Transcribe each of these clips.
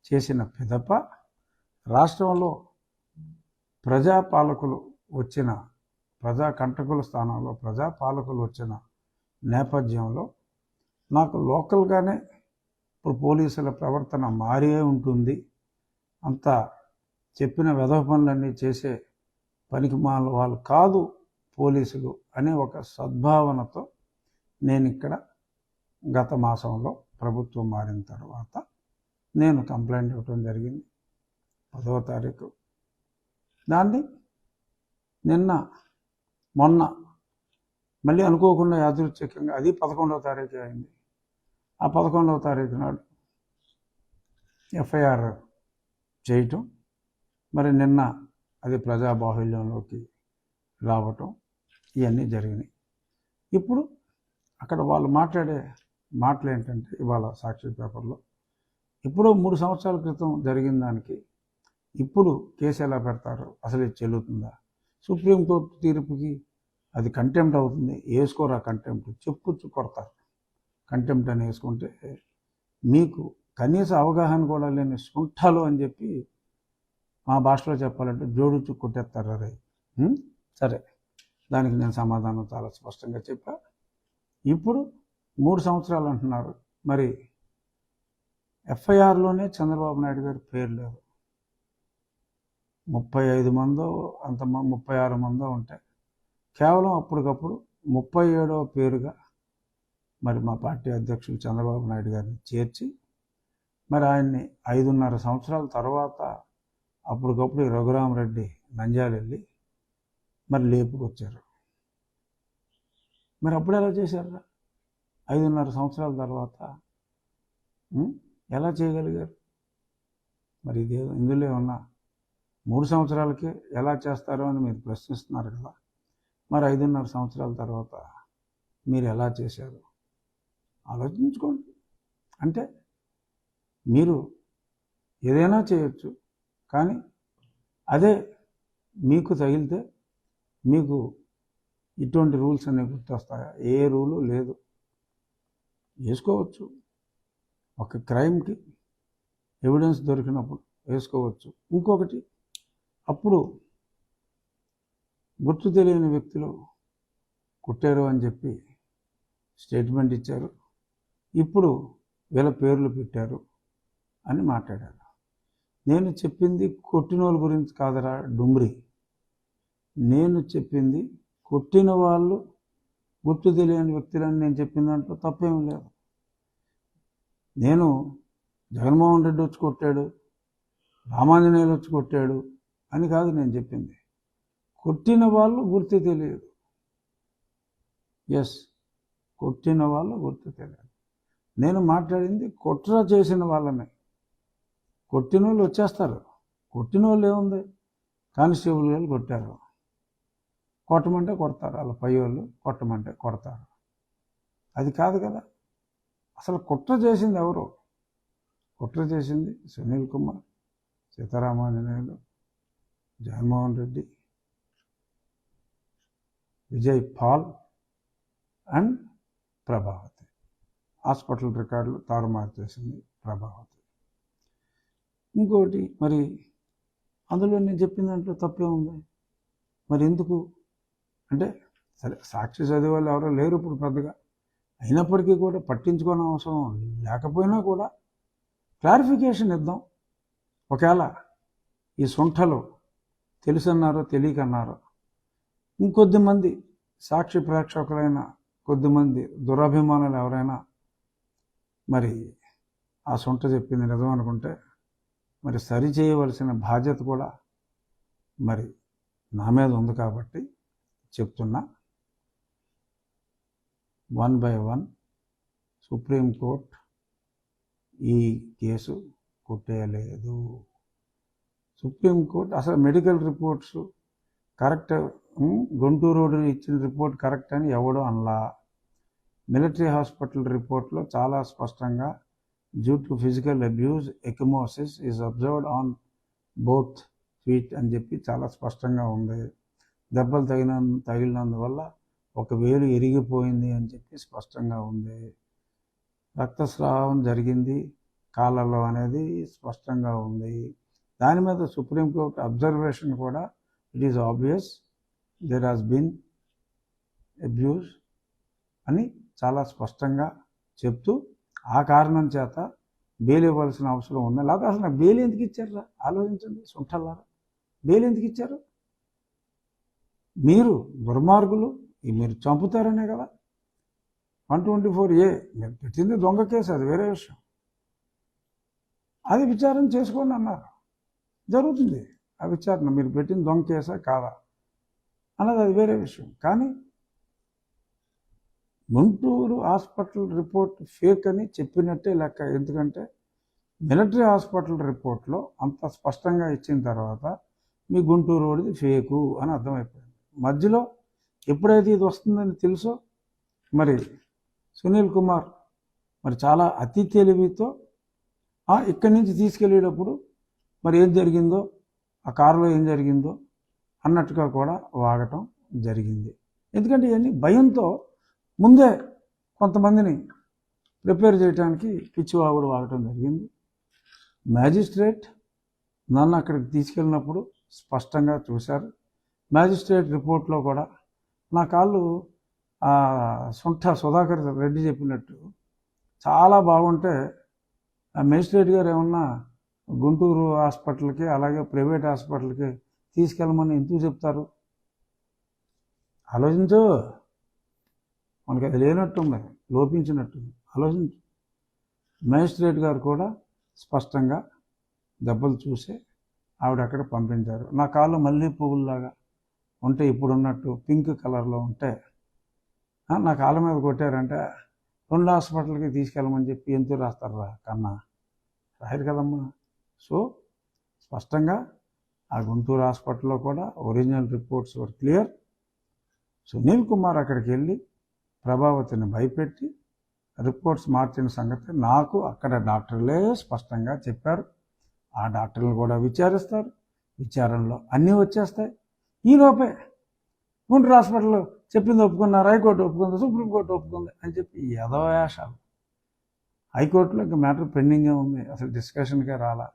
చేసిన పిదప రాష్ట్రంలో ప్రజాపాలకులు వచ్చిన కంటకుల స్థానంలో ప్రజాపాలకులు వచ్చిన నేపథ్యంలో నాకు లోకల్గానే ఇప్పుడు పోలీసుల ప్రవర్తన మారే ఉంటుంది, అంతా చెప్పిన వెధవ పనులన్నీ చేసే పనికిమాల వాళ్ళు కాదు పోలీసులు అనే ఒక సద్భావనతో నేను ఇక్కడ గత మాసంలో ప్రభుత్వం మారిన తర్వాత నేను కంప్లైంట్ ఇవ్వటం జరిగింది 10వ తారీఖు. దాన్ని మొన్న మళ్ళీ అనుకోకుండా యాదృచ్ఛికంగా అది 11వ తారీఖు అయింది. ఆ 11వ తారీఖు నాడు ఎఫ్ఐఆర్ చేయటం, మరి నిన్న అది ప్రజాబాహుల్యంలోకి రావటం, ఇవన్నీ జరిగినాయి. ఇప్పుడు అక్కడ వాళ్ళు మాట్లాడే మాటలు ఏంటంటే, ఇవాళ సాక్షి పేపర్లో ఇప్పుడు 3 సంవత్సరాల క్రితం జరిగిన దానికి ఇప్పుడు కేసు ఎలా పెడతారు, అసలు ఇది చెల్లుతుందా, సుప్రీంకోర్టు తీర్పుకి అది కంటెంప్ట్ అవుతుంది, వేసుకోరా కంటెంప్ట్, చెప్పుచ్చు కొడతారు. కంటెంప్ట్ అని వేసుకుంటే మీకు కనీస అవగాహన కూడా లేని సుంఠాలు అని చెప్పి మా భాషలో చెప్పాలంటే జోడుచు కొట్టేస్తారు. అరే సరే, దానికి నేను సమాధానం చాలా స్పష్టంగా చెప్పా. ఇప్పుడు 3 సంవత్సరాలు అంటున్నారు. మరి ఎఫ్ఐఆర్లోనే చంద్రబాబు నాయుడు గారి పేరు లేదు. 35 మందో 36 మందో ఉంటాయి. కేవలం అప్పటికప్పుడు 37వ పేరుగా మరి మా పార్టీ అధ్యక్షులు చంద్రబాబు నాయుడు గారిని చేర్చి, మరి ఆయన్ని 5.5 సంవత్సరాల తర్వాత అప్పటికప్పుడు రఘురామరెడ్డి నంద్యాల వెళ్ళి మరి లేపుకొచ్చారు. మరి అప్పుడు ఎలా చేశారు? 5.5 సంవత్సరాల తర్వాత ఎలా చేయగలిగారు? మరి ఇదే ఇందులో ఏమన్నా 3 సంవత్సరాలకే ఎలా చేస్తారో అని మీరు ప్రశ్నిస్తున్నారు కదా. మరి 5.5 సంవత్సరాల తర్వాత మీరు ఎలా చేశారు ఆలోచించుకోండి. అంటే మీరు ఏదైనా చేయొచ్చు, కానీ అదే మీకు తగిలితే మీకు ఇటువంటి రూల్స్ అనేవి గుర్తొస్తాయా? ఏ రూలు లేదు. వేసుకోవచ్చు, ఒక క్రైమ్కి ఎవిడెన్స్ దొరికినప్పుడు వేసుకోవచ్చు. ఇంకొకటి, అప్పుడు గుర్తు తెలియని వ్యక్తులు కుట్టారు అని చెప్పి స్టేట్మెంట్ ఇచ్చారు, ఇప్పుడు వీళ్ళ పేర్లు పెట్టారు అని మాట్లాడారు. నేను చెప్పింది కొట్టినోళ్ళ గురించి కాదరా డుమ్రి, నేను చెప్పింది కొట్టిన వాళ్ళు గుర్తు తెలియని వ్యక్తులని నేను చెప్పిన దాంట్లో తప్పేమీ లేదు. నేను జగన్మోహన్ రెడ్డి వచ్చి కొట్టాడు, రామాంజనేయులు వచ్చి కొట్టాడు అని కాదు నేను చెప్పింది. కొట్టిన వాళ్ళు గుర్తు తెలియదు. ఎస్, కొట్టిన వాళ్ళు గుర్తు తెలియదు. నేను మాట్లాడింది కుట్ర చేసిన వాళ్ళని. కొట్టిన వాళ్ళు వచ్చేస్తారు. కొట్టిన వాళ్ళు ఏముంది, కానిస్టేబుల్ వాళ్ళు కొట్టారు, కొట్టమంటే కొడతారు, వాళ్ళ పై వాళ్ళు కొట్టమంటే కొడతారు. అది కాదు కదా. అసలు కుట్ర చేసింది ఎవరు? కుట్ర చేసింది సునీల్ కుమార్, సీతారామాంజనేయులు, జగన్మోహన్ రెడ్డి, విజయ్ పాల్ అండ్ ప్రభావతి. హాస్పిటల్ రికార్డులు తారుమారు చేసింది ప్రభావతి. ఇంకోటి, మరి అందులో నేను చెప్పిన దాంట్లో తప్పే ఉంది. మరి ఎందుకు అంటే, సరే సాక్షి చదివే వాళ్ళు ఎవరో లేరు ఇప్పుడు పెద్దగా, అయినప్పటికీ కూడా పట్టించుకోని అవసరం లేకపోయినా కూడా క్లారిఫికేషన్ ఇద్దాం. ఒకవేళ ఈ సొంఠలు తెలుసన్నారో తెలియకన్నారో, ఇంకొద్దిమంది సాక్షి ప్రేక్షకులైన కొద్దిమంది దురభిమానులు ఎవరైనా మరి ఆ సొంట చెప్పింది నిజం అనుకుంటే, మరి సరి చేయవలసిన బాధ్యత కూడా మరి నా మీద ఉంది. కాబట్టి చెప్తున్నా, 1 by 1 సుప్రీంకోర్టు ఈ కేసు కొట్టేయలేదు. సుప్రీంకోర్టు అసలు medical reports correct, Guntur road ఇచ్చిన రిపోర్ట్ కరెక్ట్ అని ఎవడో అనలా. మిలిటరీ హాస్పిటల్ రిపోర్ట్లో చాలా స్పష్టంగా due to physical abuse ecchymosis is observed on both feet అని చెప్పి చాలా స్పష్టంగా ఉంది. దెబ్బలు తగిలినందువల్ల ఒక వేలు ఇరిగిపోయింది అని చెప్పి స్పష్టంగా ఉంది. రక్తస్రావం జరిగింది, కాళ్ళలో అనేది స్పష్టంగా ఉంది. దాని మీద సుప్రీంకోర్టు అబ్జర్వేషన్ కూడా it is obvious there has been abuse అని చాలా స్పష్టంగా చెప్తూ ఆ కారణం చేత బెయిల్ ఇవ్వాల్సిన అవసరం ఉంది. లేకపోతే అసలు బెయిల్ ఎందుకు ఇచ్చారా? ఆలోచించండి సుంఠల్లారా. బెయిల్ ఎందుకు ఇచ్చారు? మీరు దుర్మార్గులు, మీరు చంపుతారనే కదా 124A మీరు పెట్టింది దొంగ కేసు, అది వేరే విషయం. అది విచారణ చేసుకోండి అన్నారు. జరుగుతుంది ఆ విచారణ, మీరు పెట్టిన దొంగ కేసా కాదా అన్నది అది వేరే విషయం. కానీ గుంటూరు హాస్పిటల్ రిపోర్ట్ ఫేక్ అని చెప్పినట్టే లెక్క. ఎందుకంటే మిలిటరీ హాస్పిటల్ రిపోర్ట్లో అంత స్పష్టంగా ఇచ్చిన తర్వాత మీ గుంటూరు వాడిది ఫేకు అని అర్థమైపోయింది. మధ్యలో ఎప్పుడైతే ఇది వస్తుందని తెలుసో మరి సునీల్ కుమార్ మరి చాలా అతి తెలివితో ఇక్కడి నుంచి తీసుకెళ్ళేటప్పుడు మరి ఏం జరిగిందో, ఆ కారులో ఏం జరిగిందో అన్నట్టుగా కూడా వాగటం జరిగింది. ఎందుకంటే ఇవన్నీ భయంతో ముందే కొంతమందిని ప్రిపేర్ చేయడానికి పిచ్చివాగుడు వాగటం జరిగింది. మ్యాజిస్ట్రేట్ నన్ను అక్కడికి తీసుకెళ్ళినప్పుడు స్పష్టంగా చూశారు. మ్యాజిస్ట్రేట్ రిపోర్ట్లో కూడా నా కాళ్ళు సుంఠ సుధాకర్ రెడ్డి చెప్పినట్టు చాలా బాగుంటే ఆ మేజిస్ట్రేట్ గారు ఏమన్నా గుంటూరు హాస్పిటల్కి అలాగే ప్రైవేట్ హాస్పిటల్కి తీసుకెళ్ళమని ఎందుకు చెప్తారు? ఆలోచించు. మనకి అది లేనట్టుంది, లోపించినట్టుంది. ఆలోచించు. మేజిస్ట్రేట్ గారు కూడా స్పష్టంగా దెబ్బలు చూసే ఆవిడ అక్కడ పంపించారు. నా కాళ్ళు మల్లె పువ్వుల్లాగా ఉంటే ఇప్పుడున్నట్టు పింక్ కలర్లో ఉంటే నా కాళ్ళ మీద కొట్టారంటే 2 హాస్పిటల్కి తీసుకెళ్ళమని చెప్పి ఎందుకు రాస్తారా కన్నా? రాయరు కదమ్మా. సో స్పష్టంగా ఆ గుంటూరు హాస్పిటల్లో కూడా ఒరిజినల్ రిపోర్ట్స్ వర్ క్లియర్. సునీల్ కుమార్ అక్కడికి వెళ్ళి ప్రభావతిని భయపెట్టి రిపోర్ట్స్ మార్చిన సంగతి నాకు అక్కడ డాక్టర్లే స్పష్టంగా చెప్పారు. ఆ డాక్టర్లు కూడా విచారిస్తారు, విచారణలో అన్నీ వచ్చేస్తాయి. ఈలోపే గుంటూరు హాస్పిటల్లో చెప్పింది ఒప్పుకున్నారు, హైకోర్టు ఒప్పుకుంది, సుప్రీంకోర్టు ఒప్పుకుంది అని చెప్పి యథవేషాలు. హైకోర్టులో ఇంకా మ్యాటర్ పెండింగే ఉంది, అసలు డిస్కషన్కే రాలా.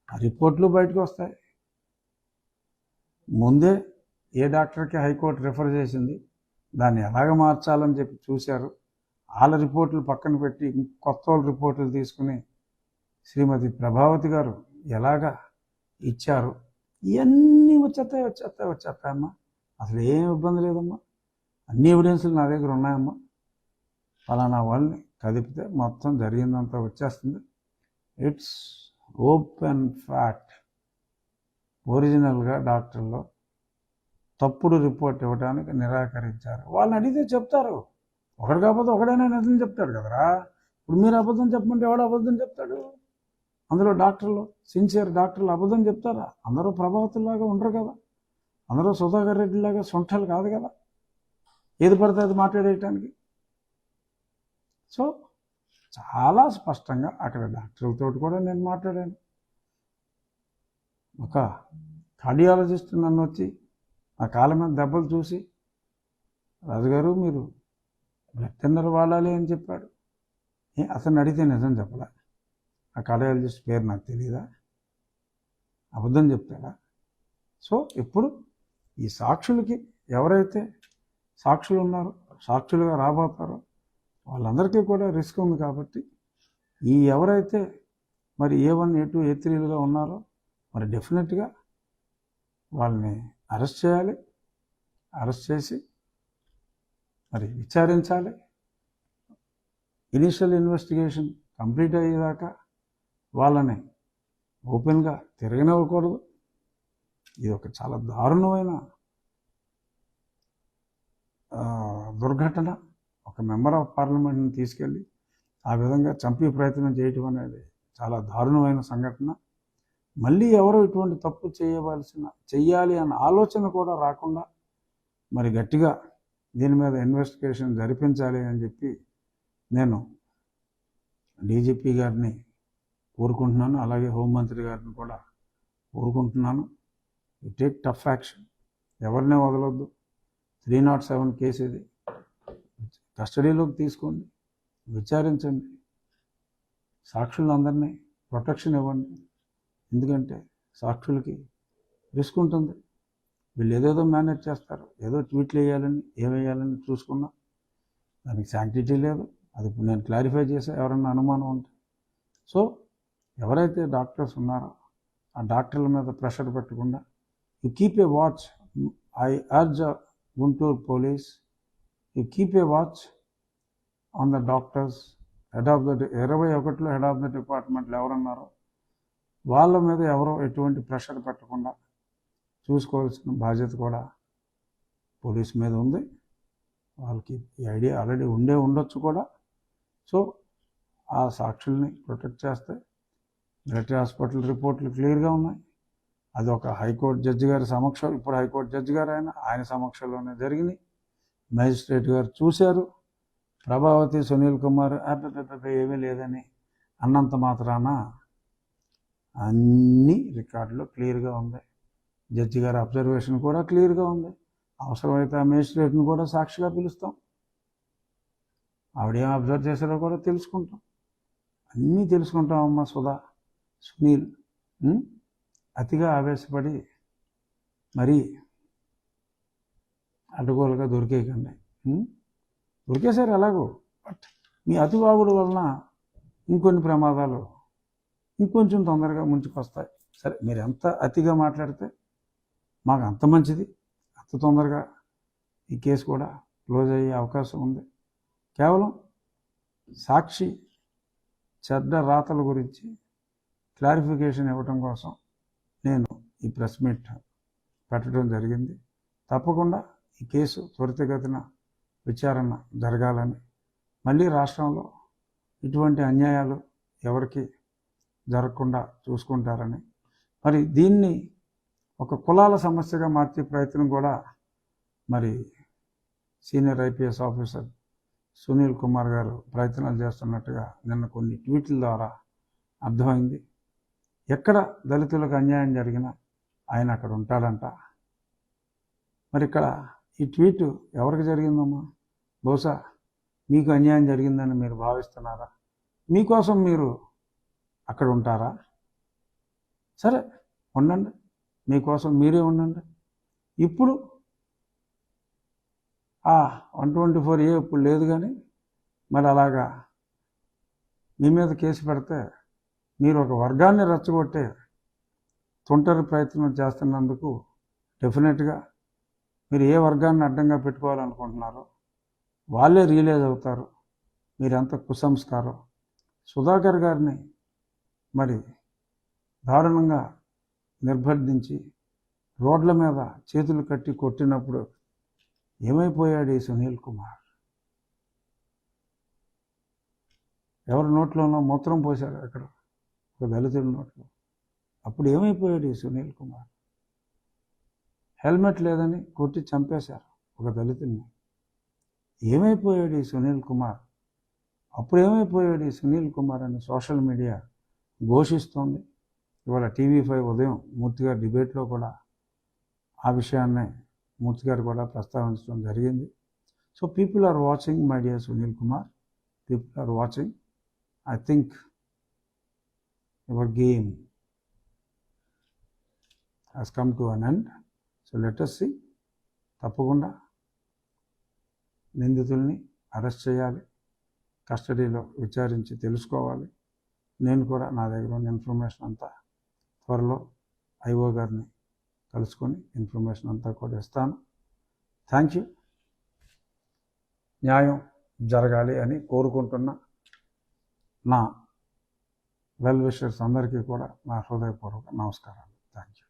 ఆ రిపోర్ట్లు బయటకు వస్తాయి. ముందే ఏ డాక్టర్కి హైకోర్టు రిఫర్ చేసింది, దాన్ని ఎలాగ మార్చాలని చెప్పి చూశారు. వాళ్ళ రిపోర్ట్లు పక్కన పెట్టి కొత్త వాళ్ళ రిపోర్ట్లు తీసుకుని శ్రీమతి ప్రభావతి గారు ఎలాగా ఇచ్చారు. ఇవన్నీ వచ్చేస్తాయమ్మా. అసలు ఏం ఇబ్బంది లేదమ్మా. అన్ని ఎవిడెన్స్లు నా దగ్గర ఉన్నాయమ్మా. ఫలానా వాళ్ళని కదిపితే మొత్తం జరిగిందంతా వచ్చేస్తుంది. It's open fact. ఒరిజినల్గా డాక్టర్లు తప్పుడు రిపోర్ట్ ఇవ్వడానికి నిరాకరించారు. వాళ్ళని అడిగితే చెప్తారు. ఒకడు కాకపోతే ఒకడైనా నిజం చెప్తాడు కదరా. ఇప్పుడు మీరు అబద్ధం చెప్పమంటే ఎవడు అబద్ధం చెప్తాడు? అందులో డాక్టర్లు, సిన్సియర్ డాక్టర్లు అబద్ధం చెప్తారా? అందరూ ప్రభావితుల్లాగా ఉండరు కదా, అందరూ సుధాకర్ రెడ్డిలాగా సొంటలు కాదు కదా ఏది పడితే అది మాట్లాడేయటానికి. సో చాలా స్పష్టంగా అక్కడ డాక్టర్లతో కూడా నేను మాట్లాడాను. ఒక కార్డియాలజిస్ట్ నన్ను వచ్చి నా కాళ్ళ మీద దెబ్బలు చూసి, రాజుగారు మీరు బ్లడ్ థిన్నర్ వాడాలి అని చెప్పాడు. అతను అడిగితే నిజం చెప్పలా. ఆ కార్డియాలజిస్ట్ పేరు నాకు తెలియదా? అబద్ధం చెప్తాడా? సో ఇప్పుడు ఈ సాక్షులకి ఎవరైతే సాక్షులు ఉన్నారో, సాక్షులుగా రాబోతారో వాళ్ళందరికీ కూడా రిస్క్ ఉంది. కాబట్టి ఈ ఎవరైతే మరి A1, A2, A3లుగా ఉన్నారో మరి డెఫినెట్గా వాళ్ళని అరెస్ట్ చేయాలి. అరెస్ట్ చేసి మరి విచారించాలి. ఇనిషియల్ ఇన్వెస్టిగేషన్ కంప్లీట్ అయ్యేదాకా వాళ్ళని ఓపెన్గా తిరగనివ్వకూడదు. ఇది ఒక చాలా దారుణమైన దుర్ఘటన. ఒక మెంబర్ ఆఫ్ పార్లమెంట్ని తీసుకెళ్ళి ఆ విధంగా చంపే ప్రయత్నం చేయటం అనేది చాలా దారుణమైన సంఘటన. మళ్ళీ ఎవరో ఇటువంటి తప్పు చెయ్యాలి అన్న ఆలోచన కూడా రాకుండా మరి గట్టిగా దీని మీద ఇన్వెస్టిగేషన్ జరిపించాలి అని చెప్పి నేను డీజీపీ గారిని కోరుకుంటున్నాను. అలాగే హోంమంత్రి గారిని కూడా కోరుకుంటున్నాను. You take tough action. ఎవరినే వదలొద్దు. 307 కేసు ఇది. కస్టడీలోకి తీసుకోండి, విచారించండి, సాక్షులందరినీ ప్రొటెక్షన్ ఇవ్వండి. ఎందుకంటే సాక్షులకి రిస్క్ ఉంటుంది. వీళ్ళు ఏదేదో మేనేజ్ చేస్తారు, ఏదో ట్వీట్లు వేయాలని ఏమేయాలని చూసుకున్నా దానికి శాంక్టిటీ లేదు. అది నేను క్లారిఫై చేసా ఎవరన్నా అనుమానం ఉంటే. సో ఎవరైతే డాక్టర్స్ ఉన్నారో ఆ డాక్టర్ల మీద ప్రెషర్ పెట్టకుండా you keep a watch. I urge Guntur police, you keep a watch on the doctors. Head of the 21లో హెడ్ ఆఫ్ ద డిపార్ట్మెంట్లో ఎవరున్నారో వాళ్ళ మీద ఎవరో ఎటువంటి ప్రెషర్ పెట్టకుండా చూసుకోవాల్సిన బాధ్యత కూడా పోలీస్ మీద ఉంది. వాళ్ళకి ఈ ఐడియా ఆల్రెడీ ఉండొచ్చు కూడా. సో ఆ సాక్షుల్ని ప్రొటెక్ట్ చేస్తే మిలిటరీ హాస్పిటల్ రిపోర్ట్లు క్లియర్గా ఉన్నాయి. అది ఒక హైకోర్టు జడ్జి గారి సమక్షం, ఇప్పుడు హైకోర్టు జడ్జి గారు ఆయన సమక్షంలోనే జరిగినాయి. మేజిస్ట్రేట్ గారు చూశారు. ప్రభావతి సునీల్ కుమార్ ఏమీ లేదని అన్నంత మాత్రాన అన్ని రికార్డులో క్లియర్గా ఉంది. జడ్జి గారి అబ్జర్వేషన్ కూడా క్లియర్గా ఉంది. అవసరమైతే ఆ మేజిస్ట్రేట్ని కూడా సాక్షిగా పిలుస్తాం. ఆవిడేం అబ్జర్వ్ చేశారో కూడా తెలుసుకుంటాం. అన్నీ తెలుసుకుంటాం. అమ్మ సుధా, సునీల్ అతిగా ఆవేశపడి మరీ అడ్డగోలుగా దొరికేయకండి. దొరికేశారు ఎలాగో, బట్ మీ అతివాగుడు వలన ఇంకొన్ని ప్రమాదాలు ఇంకొంచెం తొందరగా ముంచుకొస్తాయి. సరే, మీరు ఎంత అతిగా మాట్లాడితే మాకు అంత మంచిది. అంత తొందరగా ఈ కేసు కూడా క్లోజ్ అయ్యే అవకాశం ఉంది. కేవలం సాక్షి చెడ్డ రాతల గురించి క్లారిఫికేషన్ ఇవ్వటం కోసం నేను ఈ ప్రెస్ మీట్ పెట్టడం జరిగింది. తప్పకుండా ఈ కేసు త్వరితగతిన విచారణ జరగాలని, మళ్ళీ రాష్ట్రంలో ఇటువంటి అన్యాయాలు ఎవరికి జరగకుండా చూసుకుంటారని, మరి దీన్ని ఒక కులాల సమస్యగా మార్చే ప్రయత్నం కూడా మరి senior IPS officer Sunil Kumar గారు ప్రయత్నాలు చేస్తున్నట్టుగా నిన్న కొన్ని ట్వీట్ల ద్వారా అర్థమైంది. ఎక్కడ దళితులకు అన్యాయం జరిగినా ఆయన అక్కడ ఉంటాడంట. మరి ఇక్కడ ఈ ట్వీట్ ఎవరికి జరిగిందమ్మా? బహుశా మీకు అన్యాయం జరిగిందని మీరు భావిస్తున్నారా? మీకోసం మీరు అక్కడ ఉంటారా? సరే, ఉండండి, మీకోసం మీరే ఉండండి. ఇప్పుడు 124A ఇప్పుడు లేదు, కానీ మరి అలాగా మీ మీద కేసు పెడితే మీరు ఒక వర్గాన్ని రెచ్చగొట్టే తుంటరి ప్రయత్నం చేస్తున్నందుకు డెఫినెట్గా మీరు ఏ వర్గాన్ని అడ్డంగా పెట్టుకోవాలనుకుంటున్నారో వాళ్ళే రియలైజ్ అవుతారు మీరు ఎంత కుసంస్కారం. సుధాకర్ గారిని మరి దారుణంగా నిర్బంధించి రోడ్ల మీద చేతులు కట్టి కొట్టినప్పుడు ఏమైపోయాడు ఈ సునీల్ కుమార్? ఎవరి నోట్లోనో మూత్రం పోశారు అక్కడ, ఒక దళితుడి నోట్లో. అప్పుడు ఏమైపోయాడు ఈ సునీల్ కుమార్? హెల్మెట్ లేదని కొట్టి చంపేశారు ఒక దళితుడిని. ఏమైపోయాడు ఈ సునీల్ కుమార్? అప్పుడు ఏమైపోయాడు ఈ సునీల్ కుమార్ అని సోషల్ మీడియా ఘోషిస్తోంది. ఇవాళ TV5 ఉదయం మూర్తి గారి డిబేట్లో కూడా ఆ విషయాన్నే మూర్తి గారు కూడా ప్రస్తావించడం జరిగింది. So people are watching, my dear Sunil Kumar, people are watching. I think your game has come to an end. So let us see. తప్పకుండా నిందితుల్ని అరెస్ట్ చేయాలి, కస్టడీలో విచారించి తెలుసుకోవాలి. నేను కూడా నా దగ్గర ఉన్న ఇన్ఫర్మేషన్ అంతా త్వరలో IO గారిని కలుసుకొని ఇన్ఫర్మేషన్ అంతా కూడా ఇస్తాను. Thank you. న్యాయం జరగాలి అని కోరుకుంటున్న నా వెల్ విషర్స్ అందరికీ కూడా నా హృదయపూర్వక నమస్కారాలు. Thank you.